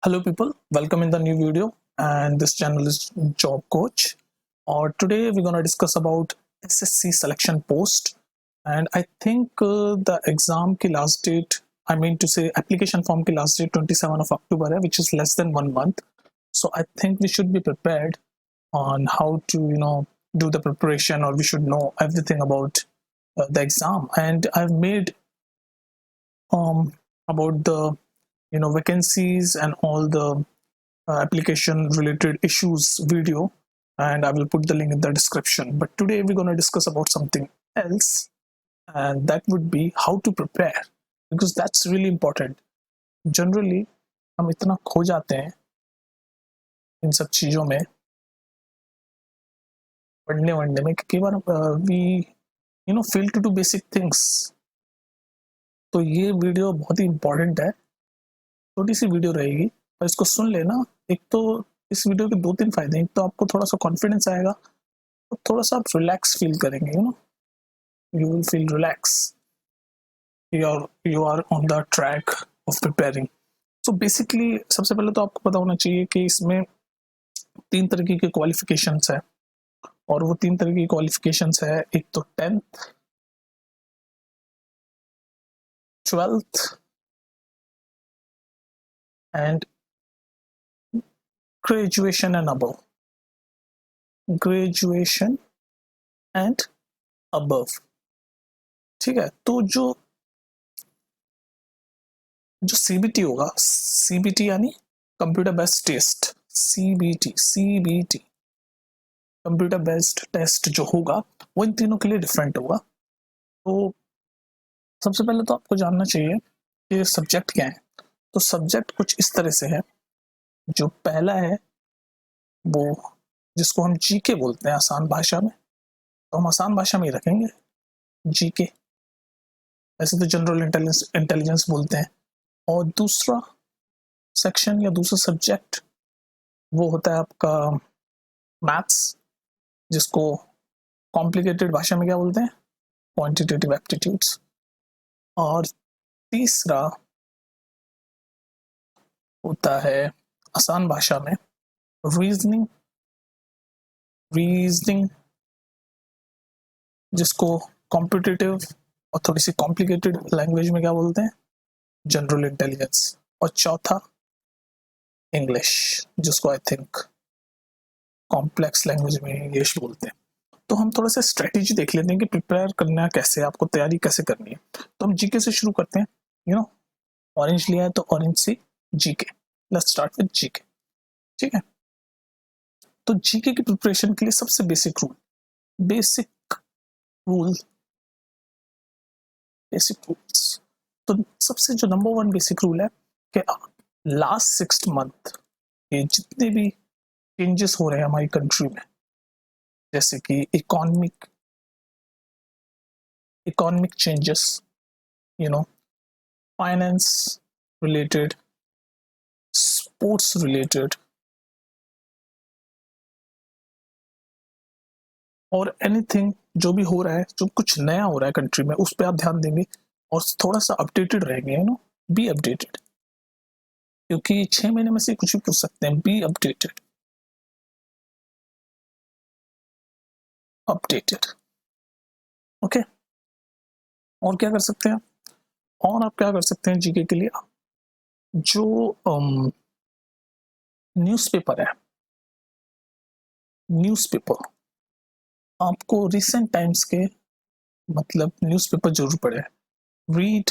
Hello people, welcome in the new video, and this channel is Job Coach. Or today we're gonna discuss about SSC selection post, and I think the exam ki last date, I mean to say application form ki last date 27 of October hai, which is less than 1 month. So I think we should be prepared on how to do the preparation, or we should know everything about the exam. And I've made about the vacancies and all the application related issues video, and I will put the link in the description. But today we're going to discuss about something else, and that would be how to prepare, because that's really important. Generally हम इतना खो जाते हैं इन सब चीज़ों में, पढ़ने वढ़ने में, कई बार we fail to do basic things. तो ये वीडियो बहुत ही इम्पोर्टेंट है. छोटी सी वीडियो रहेगी, और इसको सुन लेना. एक तो इस वीडियो के 2-3 फायदे हैं. एक तो आपको थोड़ा सा कॉन्फिडेंस आएगा, और थोड़ा सा आप रिलैक्स फील करेंगे. You will feel relax. You are on the track of preparing. So basically सबसे पहले तो आपको पता होना चाहिए कि इसमें 3 तरीके के क्वालिफिकेशंस है, और वो 3 तरह की क्वालिफिकेशंस है. एक तो 10th, 12th and graduation and above. Graduation and above. ठीक है. तो जो CBT होगा, CBT यानी computer based test, CBT computer based test जो होगा वो इन तीनों के लिए डिफरेंट होगा. तो सबसे पहले तो आपको जानना चाहिए कि सब्जेक्ट क्या है. तो सब्जेक्ट कुछ इस तरह से है. जो पहला है वो जिसको हम जीके बोलते हैं आसान भाषा में, तो हम आसान भाषा में ही रखेंगे जीके. ऐसे तो जनरल इंटेलिजेंस बोलते हैं. और दूसरा सेक्शन या दूसरा सब्जेक्ट वो होता है आपका मैथ्स, जिसको कॉम्प्लिकेटेड भाषा में क्या बोलते हैं, क्वांटिटेटिव एप्टीट्यूड्स. और तीसरा होता है आसान भाषा में रीजनिंग, जिसको कॉम्पिटिटिव और थोड़ी सी कॉम्प्लिकेटेड लैंग्वेज में क्या बोलते हैं, जनरल इंटेलिजेंस. और चौथा इंग्लिश, जिसको आई थिंक कॉम्प्लेक्स लैंग्वेज में इंग्लिश बोलते हैं. तो हम थोड़ा सा स्ट्रेटेजी देख लेते हैं कि प्रिपेयर करना कैसे, आपको तैयारी कैसे करनी है. तो हम जीके से शुरू करते हैं. ऑरेंज लिया है तो ऑरेंज से GK. Let's start with GK. ठीक है. तो जीके की प्रिपरेशन के लिए सबसे बेसिक रूल्स. तो सबसे जो नंबर 1 बेसिक रूल है कि आप लास्ट 6 मंथ के जितने भी चेंजेस हो रहे हैं हमारी कंट्री में, जैसे कि economic changes, finance related, sports related, और एनीथिंग जो भी हो रहा है, जो कुछ नया हो रहा है कंट्री में, उस पर आप ध्यान देंगे और थोड़ा सा अपडेटेड रहेंगे. बी अपडेटेड, क्योंकि 6 महीने में से कुछ भी पूछ सकते हैं. Be updated. ओके. और क्या कर सकते हैं, और आप क्या कर सकते हैं जीके के लिए, जो न्यूज़पेपर है, आपको रिसेंट टाइम्स के मतलब न्यूज़पेपर जरूर पढ़े. Read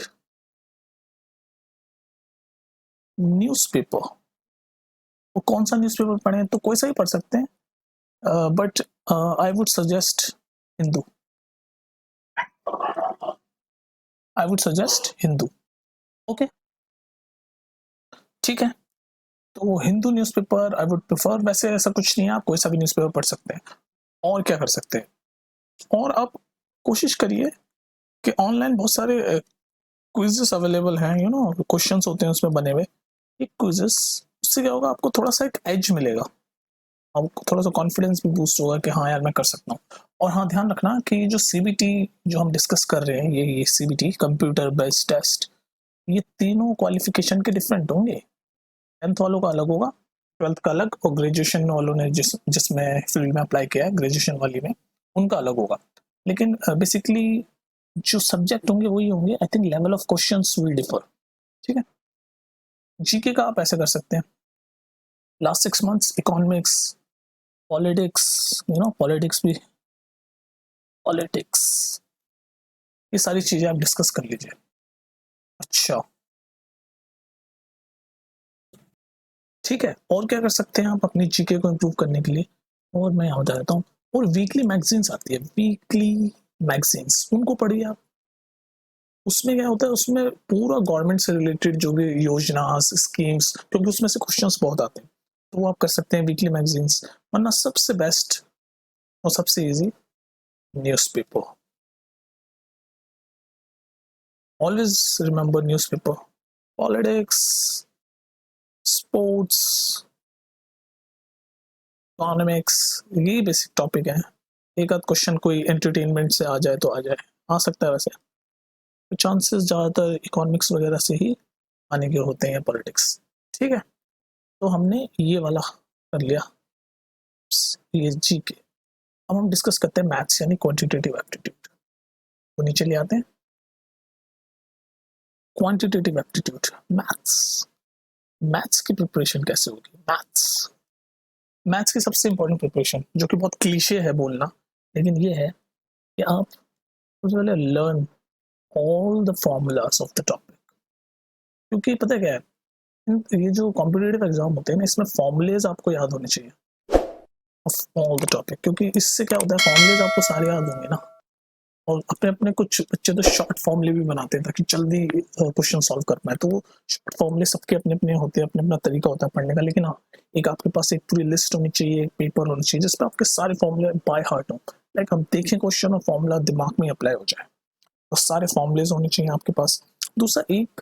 newspaper. वो कौन सा न्यूज़पेपर पढ़े, तो कोई सा ही पढ़ सकते हैं, but I would suggest Hindu. Okay. ठीक है. तो Hindu newspaper I would prefer. वैसे ऐसा कुछ नहीं है, आप कोई सा भी न्यूज़पेपर पढ़ सकते हैं. और क्या कर सकते हैं, और आप कोशिश करिए कि ऑनलाइन बहुत सारे क्विज़ेस अवेलेबल हैं. क्वेश्चंस होते हैं उसमें बने हुए. एक क्विज़ेस, उससे क्या होगा, आपको थोड़ा सा एक एज मिलेगा, आपको थोड़ा सा कॉन्फिडेंस भी बूस्ट होगा कि हाँ यार मैं कर सकता हूँ. और हाँ, ध्यान रखना कि जो CBT जो हम डिस्कस कर रहे हैं, ये CBT कंप्यूटर बेस्ड टेस्ट, ये तीनों क्वालिफिकेशन के डिफरेंट होंगे. 10th वालों का अलग होगा, 12th का अलग, और ग्रेजुएशन वालों ने जिसमें फील्ड में अप्लाई किया है ग्रेजुएशन वाली में, उनका अलग होगा। लेकिन बेसिकली जो सब्जेक्ट होंगे वही होंगे। I think level of questions will differ. ठीक है, जीके का आप ऐसे कर सकते हैं, last 6 months economics, politics, politics भी, पॉलिटिक्स, ये सारी चीजें आप डिस्कस कर लीजिए। अच्छा, ठीक है, और क्या कर सकते हैं आप अपनी जीके को इम्प्रूव करने के लिए? और मैं यहाँ बता देता हूँ, और वीकली मैगजीन्स आती है, वीकली मैगजीन्स, उनको पढ़िए आप। उसमें क्या होता है, उसमें पूरा गवर्नमेंट से रिलेटेड जो भी योजना स्कीम्स, क्योंकि उसमें से क्वेश्चंस बहुत आते हैं, तो वो आप कर सकते हैं वीकली मैगजीन्स। वरना सबसे बेस्ट और सबसे easy newspaper. Always remember newspaper. Politics, sports, economics, ये बेसिक टॉपिक है। एक आध क्वेश्चन कोई एंटरटेनमेंट से आ जाए तो आ जाए, आ सकता है वैसे, तो चांसेस ज़्यादातर इकोनॉमिक्स वगैरह से ही आने के होते हैं, पॉलिटिक्स। ठीक है, तो हमने ये वाला कर लिया, ये जी के। अब हम डिस्कस करते हैं मैथ्स यानी क्वांटिटेटिव एप्टीट्यूड। तो नीचे ले आते हैं क्वांटिटेटिव एप्टीट्यूड, मैथ्स। मैथ्स की प्रिपरेशन कैसे होगी? मैथ्स, मैथ्स की सबसे इंपॉर्टेंट प्रिपरेशन, जो कि बहुत क्लीशे है बोलना, लेकिन ये है कि आप सबसे पहले learn all the formulas of the topic. क्योंकि पता है क्या है, ये जो कॉम्पिटेटिव एग्जाम होते हैं ना, इसमें फॉर्मूलेज आपको याद होने चाहिए ऑफ ऑल द टॉपिक। क्योंकि इससे क्या होता है, फॉर्मूलेज आपको सारे याद होंगे ना, और अपने अपने कुछ बच्चे तो शॉर्ट फॉर्मूले भी बनाते हैं ताकि जल्दी क्वेश्चन सॉल्व कर पाए। तो वो शॉर्ट फॉर्मूले सबके अपने अपने होते हैं, अपना अपना तरीका होता है पढ़ने का। लेकिन हाँ, एक आपके पास एक पूरी लिस्ट होनी चाहिए, एक पेपर होना चाहिए जिसपे आपके सारे फॉर्मूले बाय हार्ट हो, लाइक हम देखें क्वेश्चन और फॉर्मूला दिमाग में अप्लाई हो जाए, और सारे फॉर्मूलेज होने चाहिए आपके पास। दूसरा, एक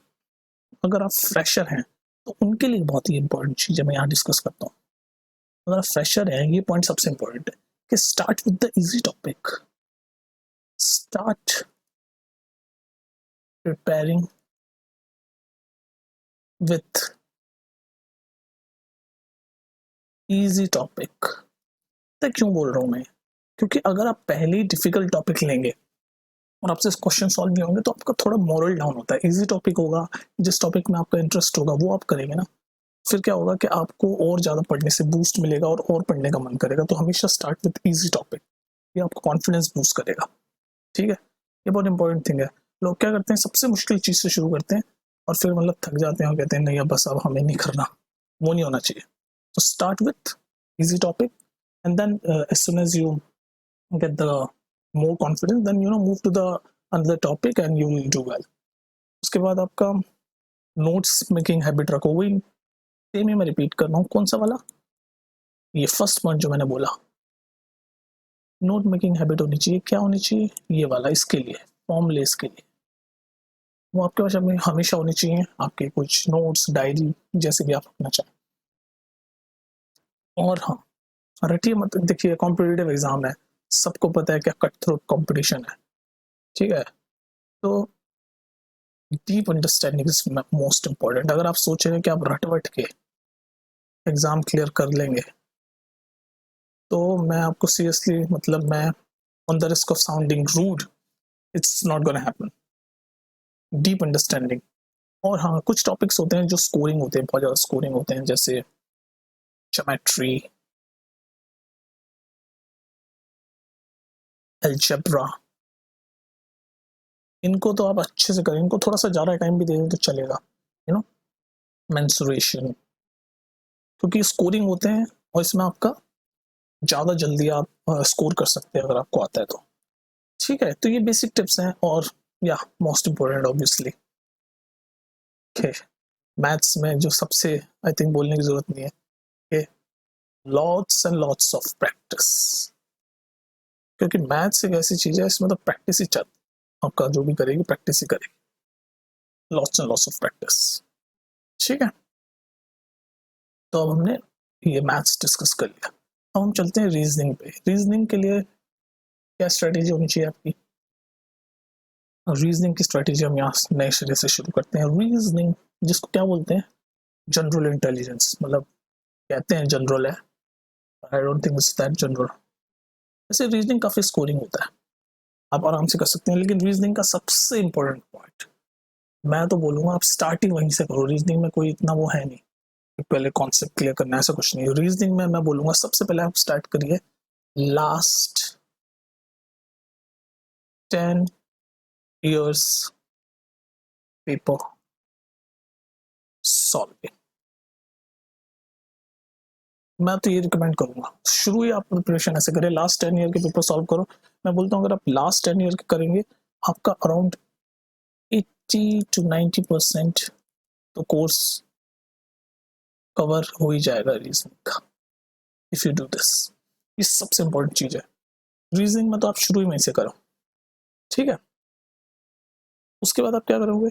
अगर आप फ्रेशर हैं तो उनके लिए बहुत ही इंपॉर्टेंट चीज़ है, मैं यहाँ डिस्कस करता हूँ। अगर आप फ्रेशर हैं, ये पॉइंट सबसे इंपॉर्टेंट है कि start with the easy topic. Start preparing with easy topic। तो क्यों बोल रहा हूँ मैं? क्योंकि अगर आप पहले ही डिफिकल्ट टॉपिक लेंगे और आपसे क्वेश्चन सॉल्व नहीं होंगे तो आपका थोड़ा मोरल डाउन होता है। इजी टॉपिक होगा, जिस टॉपिक में आपका इंटरेस्ट होगा वो आप करेंगे ना, फिर क्या होगा कि आपको और ज़्यादा पढ़ने से बूस्ट मिलेगा और पढ़ने का मन करेगा। तो हमेशा स्टार्ट विद इजी टॉपिक, ये आपको कॉन्फिडेंस बूस्ट करेगा। ठीक है, ये बहुत इंपॉर्टेंट थिंग है। लोग क्या करते हैं, सबसे मुश्किल चीज़ से शुरू करते हैं और फिर मतलब थक जाते हैं और कहते हैं नहीं अब बस अब हमें नहीं करना। वो नहीं होना चाहिए। So start with easy topic, and then as soon as you get the more confidence, then move to the another topic and you will do well। उसके बाद आपका नोट्स मेकिंग हैबिट रखो। वही सेम ही मैं रिपीट कर रहा हूँ, कौन सा वाला, ये फर्स्ट पॉइंट जो मैंने बोला, नोट मेकिंग हैबिट होनी चाहिए। क्या होनी चाहिए? ये वाला, इसके लिए फॉर्मूलेस के लिए वो आपके पास हमेशा होनी चाहिए, आपके कुछ नोट्स, डायरी, जैसे भी आप रखना चाहें। और हाँ, रटिए मत, देखिए कॉम्पिटिटिव एग्जाम है, सबको पता है क्या कट थ्रोट कॉम्पिटिशन है। ठीक है, तो deep understanding is most important. अगर आप सोच रहे हैं कि आप रट वट के एग्जाम क्लियर कर लेंगे, तो मैं आपको सीरियसली, मतलब मैं on the risk of sounding rude, it's not gonna happen. Deep understanding. और हाँ, कुछ टॉपिक्स होते हैं जो स्कोरिंग होते हैं, बहुत ज़्यादा स्कोरिंग होते हैं, जैसे ज्योमेट्री, अलजेब्रा, इनको तो आप अच्छे से करें, इनको थोड़ा सा ज़्यादा टाइम भी दे दें तो चलेगा, मेंसुरेशन, क्योंकि स्कोरिंग होते हैं और इसमें आपका ज़्यादा जल्दी आप स्कोर कर सकते हैं अगर आपको आता है तो। ठीक है, तो ये बेसिक टिप्स हैं। और या मोस्ट इम्पोर्टेंट ऑब्वियसली मैथ्स में जो सबसे आई थिंक बोलने की जरूरत नहीं है कि lots and lots of practice. क्योंकि मैथ्स एक ऐसी चीज है, इसमें तो प्रैक्टिस ही चल, आपका जो भी करेगी प्रैक्टिस ही करेगी। Lots and lots of practice. ठीक है, तो अब हमने ये मैथ्स डिस्कस कर लिया। अब हम चलते हैं रीजनिंग पे। रीजनिंग के लिए क्या स्ट्रेटेजी होनी चाहिए आपकी? रीजनिंग की स्ट्रेटेजी हम यहाँ नए सिरे से शुरू करते हैं। रीजनिंग जिसको क्या बोलते हैं, जनरल इंटेलिजेंस, मतलब कहते हैं जनरल है, I don't think it's that general. वैसे रीजनिंग काफ़ी स्कोरिंग होता है, आप आराम से कर सकते हैं, लेकिन रीजनिंग का सबसे इम्पोर्टेंट पॉइंट मैं तो बोलूँगा आप स्टार्टिंग वहीं से करो। रीजनिंग में कोई इतना वो है नहीं कि पहले कॉन्सेप्ट क्लियर करना है, ऐसा कुछ नहीं। रीजनिंग में मैं बोलूँगा सबसे पहले आप स्टार्ट करिए लास्ट 10 years पेपर सॉल्विंग। मैं तो ये रिकमेंड करूंगा, शुरू ही आप प्रिपरेशन ऐसे करें, लास्ट 10 ईयर के पेपर सॉल्व करो। मैं बोलता हूँ अगर आप लास्ट 10 ईयर के करेंगे, आपका अराउंड 80 to 90% तो कोर्स कवर हो ही जाएगा रीजनिंग का, इफ यू डू दिस। ये सबसे इंपॉर्टेंट चीज है। रीजनिंग में तो आप शुरू ही में से करो, ठीक है। उसके बाद आप क्या करोगे,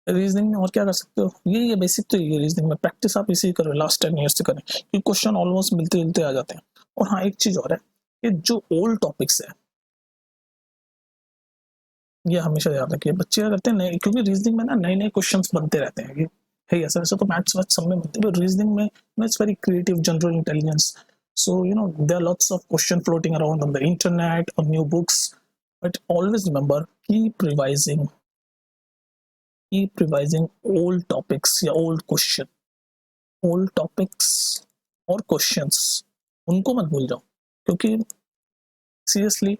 रीजनिंग में और क्या कर सकते हो, ये बेसिक तो ये रीजनिंग में प्रैक्टिस आप इसी करो, लास्ट 10 ईयर से करें, क्योंकि क्वेश्चन ऑलमोस्ट मिलते जुलते आ जाते हैं। और हाँ एक चीज और है कि जो ओल्ड टॉपिक्स है ये हमेशा याद रखिए। बच्चे क्या करते हैं नए, क्योंकि रीजनिंग में ना नए नए क्वेश्चंस बनते रहते हैं कि है ऐसा वैसा, तो मैथ्स वैथ सब में बनते हैं, रीजनिंग में it's very creative general intelligence. So there are lots of question floating around on the internet or new books, but always remember keep revising old topics या old topics और questions, उनको मत भूल जाओ, क्योंकि seriously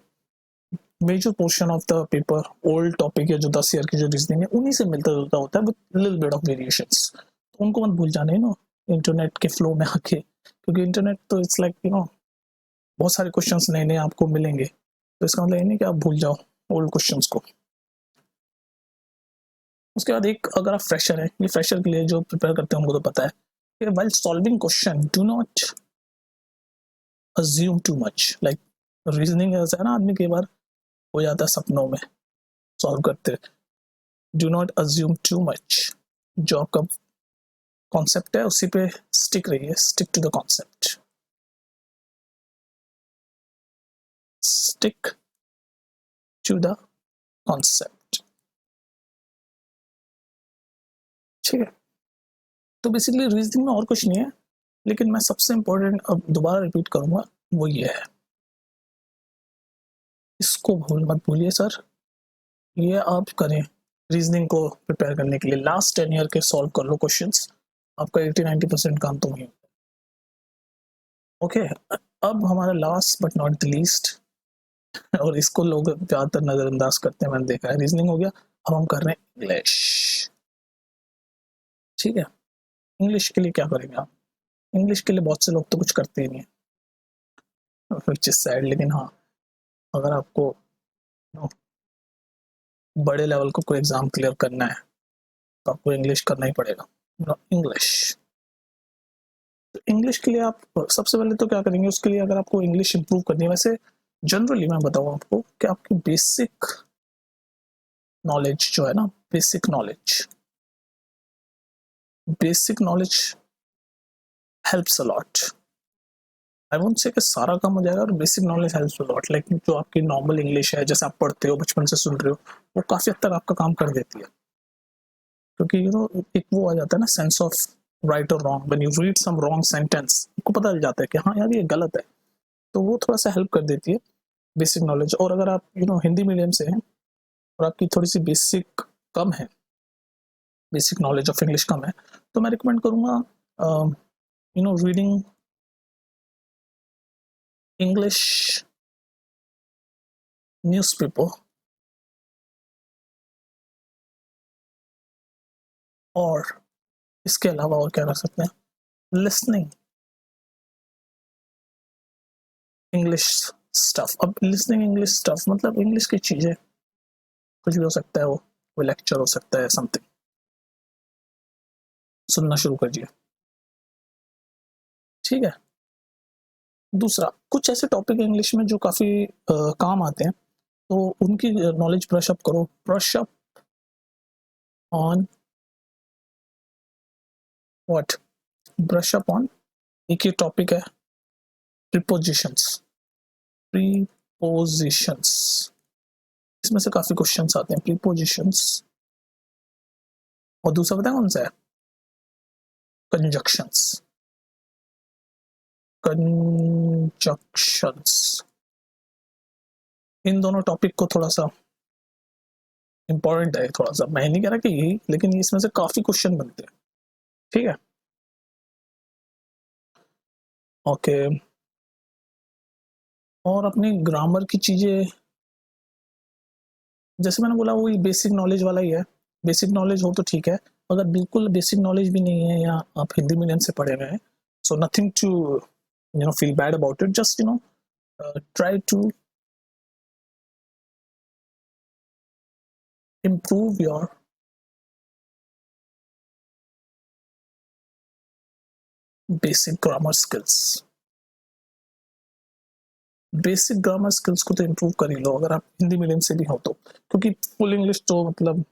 major portion of the paper old topic है, जो 10 year की जो रीजनिंग है उन्हीं से मिलता जुलता होता है, with little bit of variations. तो उनको मत भूल जाने इंटरनेट के फ्लो में आके, क्योंकि इंटरनेट तो इट्स लाइक बहुत सारे क्वेश्चंस नए नए आपको मिलेंगे, तो इसका मतलब ये नहीं कि आप भूल जाओ ओल्ड क्वेश्चंस को। उसके बाद एक, अगर आप फ्रेशर है, ये फ्रेशर के लिए जो प्रिपेयर करते हैं उनको तो पता है कि while solving question do not assume too much. Like reasoning ऐसा है ना, आदमी कई बार हो जाता है सपनों में सॉल्व करते, do not assume too much. जो आपका कॉन्सेप्ट है उसी पे स्टिक रहिए, stick to the concept, stick to the concept, ठीक है। तो बेसिकली रीजनिंग में और कुछ नहीं है, लेकिन मैं सबसे इंपॉर्टेंट अब दोबारा रिपीट करूंगा, वो ये है, इसको भूल मत भूलिए सर, ये आप करें रीजनिंग को प्रिपेयर करने के लिए। लास्ट 10 ईयर के सॉल्व कर लो क्वेश्चंस, आपका 80-90% काम तो वही। ओके, अब हमारा last but not the least, और इसको लोग ज़्यादातर नज़रअंदाज करते हैं, मैंने देखा है। रीजनिंग हो गया, अब हम कर रहे हैं इंग्लिश, ठीक है। इंग्लिश के लिए क्या करेंगे आप, इंग्लिश के लिए बहुत से लोग तो कुछ करते ही नहीं है, विच इज सैड। लेकिन हाँ, अगर आपको बड़े लेवल को कोई एग्जाम क्लियर करना है तो आपको इंग्लिश करना ही पड़ेगा, इंग्लिश। तो इंग्लिश के लिए आप सबसे पहले तो क्या करेंगे, उसके लिए अगर आपको इंग्लिश इंप्रूव करनी है, वैसे जनरली मैं बताऊँ आपको कि आपकी बेसिक नॉलेज जो है ना, basic knowledge helps a lot. I won't say कि सारा काम हो जाएगा, और basic knowledge helps a lot. Like जो आपकी नॉर्मल इंग्लिश है, जैसे आप पढ़ते हो बचपन से सुन रहे हो, वो काफ़ी हद तक आपका काम कर देती है, क्योंकि एक वो आ जाता है ना सेंस ऑफ राइट और wrong. When you read some wrong sentence, आपको पता चल जाता है कि हाँ यार ये गलत है, तो वो थोड़ा सा हेल्प कर देती है बेसिक नॉलेज। और अगर आप हिंदी मीडियम से हैं और आपकी थोड़ी सी बेसिक कम है, बेसिक नॉलेज ऑफ इंग्लिश कम है, तो मैं रिकमेंड करूँगा रीडिंग इंग्लिश न्यूज़पेपर, और इसके अलावा और क्या कर सकते हैं, लिसनिंग इंग्लिश स्टफ। अब लिसनिंग इंग्लिश स्टफ मतलब इंग्लिश की चीज़ें, कुछ भी हो सकता है, वो कोई लेक्चर हो सकता है, समथिंग सुनना शुरू करिए, ठीक है। दूसरा, कुछ ऐसे टॉपिक है इंग्लिश में जो काफ़ी काम आते हैं, तो उनकी नॉलेज ब्रश अप करो, brush up on what, brush up on, एक ये टॉपिक है प्रीपोजिशंस, प्रीपोजिशंस, इसमें से काफ़ी क्वेश्चंस आते हैं, प्रीपोजिशंस और दूसरा पता है कौन सा है? कंजक्शंस। कंजक्शंस, इन दोनों टॉपिक को थोड़ा सा इंपॉर्टेंट है, थोड़ा सा, मैं नहीं कह रहा कि यही, लेकिन इसमें से काफी क्वेश्चन बनते हैं, ठीक है। ओके, और अपनी ग्रामर की चीजें जैसे मैंने बोला वही बेसिक नॉलेज वाला ही है। बेसिक नॉलेज हो तो ठीक है, अगर बिल्कुल बेसिक नॉलेज भी नहीं है या आप हिंदी मीडियम से पढ़े हुए हैं, so nothing to feel bad about it, just try to improve your basic grammar skills। Basic grammar skills को तो इम्प्रूव कर ही लो अगर आप हिंदी मीडियम से भी हो तो, क्योंकि फुल इंग्लिश तो मतलब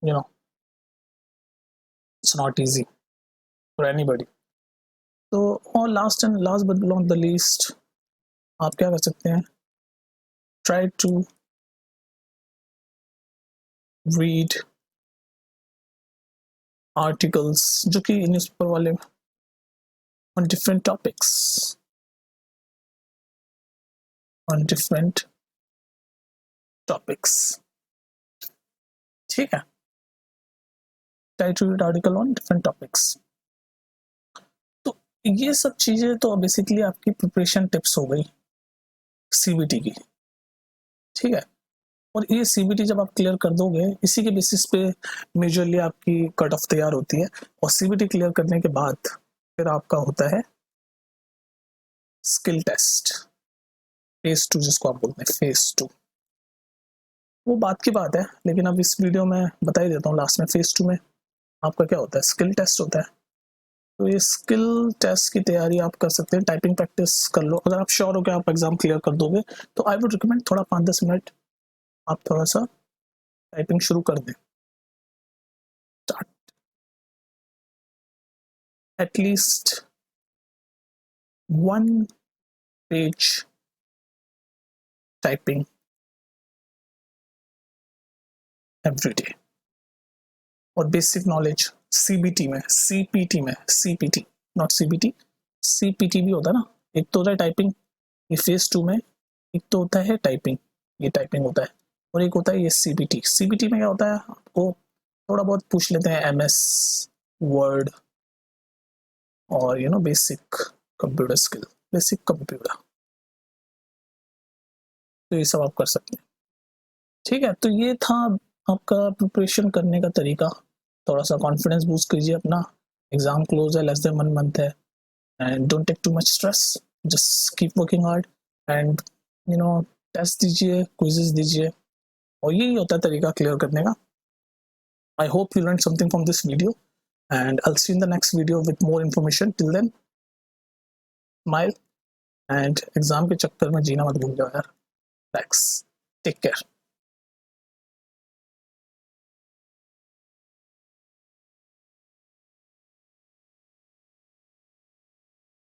it's not easy for anybody. तो और last but not the least, आप क्या कर सकते हैं, ट्राई टू रीड आर्टिकल्स जो कि न्यूज़पेपर वाले on different topics, on different topics, ठीक है। try to read article on different topics। तो ये सब चीजें तो बेसिकली आपकी प्रिपरेशन टिप्स हो गई सीबीटी की, ठीक है। और ये सीबीटी जब आप क्लियर कर दोगे, इसी के बेसिस पे मेजरली आपकी कट ऑफ तैयार होती है, और सीबीटी क्लियर करने के बाद फिर आपका होता है स्किल टेस्ट, फेज 2 जिसको आप बोलते हैं, फेज 2। वो बात की बात है, लेकिन अब इस वीडियो में बता ही देता हूँ लास्ट में, फेज 2 में आपका क्या होता है, स्किल टेस्ट होता है। तो ये स्किल टेस्ट की तैयारी आप कर सकते हैं, टाइपिंग प्रैक्टिस कर लो, अगर आप श्योर हो कि आप एग्जाम क्लियर कर दोगे तो आई वुड रिकमेंड थोड़ा 5-10 मिनट आप थोड़ा सा टाइपिंग शुरू कर दें, at least 1 page typing every day. और बेसिक नॉलेज सीबीटी में, सीपीटी में, सीपीटी नॉट सीबीटी, सीपीटी भी होता है ना, एक तो होता है टाइपिंग ये फेज 2 में, एक तो होता है टाइपिंग, ये टाइपिंग होता है, और एक होता है ये सीबीटी। सीबीटी में क्या होता है, आपको थोड़ा बहुत पूछ लेते हैं एमएस वर्ड और basic computer skill, basic computer, तो ये सब आप कर सकते हैं, ठीक है। तो ये था आपका प्रिपरेशन करने का तरीका। थोड़ा सा कॉन्फिडेंस बूस्ट कीजिए अपना, एग्जाम क्लोज है, लेस देन 1 मंथ है, and don't take too much stress, just keep working hard and test दीजिए, क्विजेस दीजिए, और यही होता है तरीका क्लियर करने का। I hope you learn something from this video and I'll see you in the next video with more information. Till then, smile and exam के चक्कर में जीना मत भूल जाओ यार। Thanks. Take care.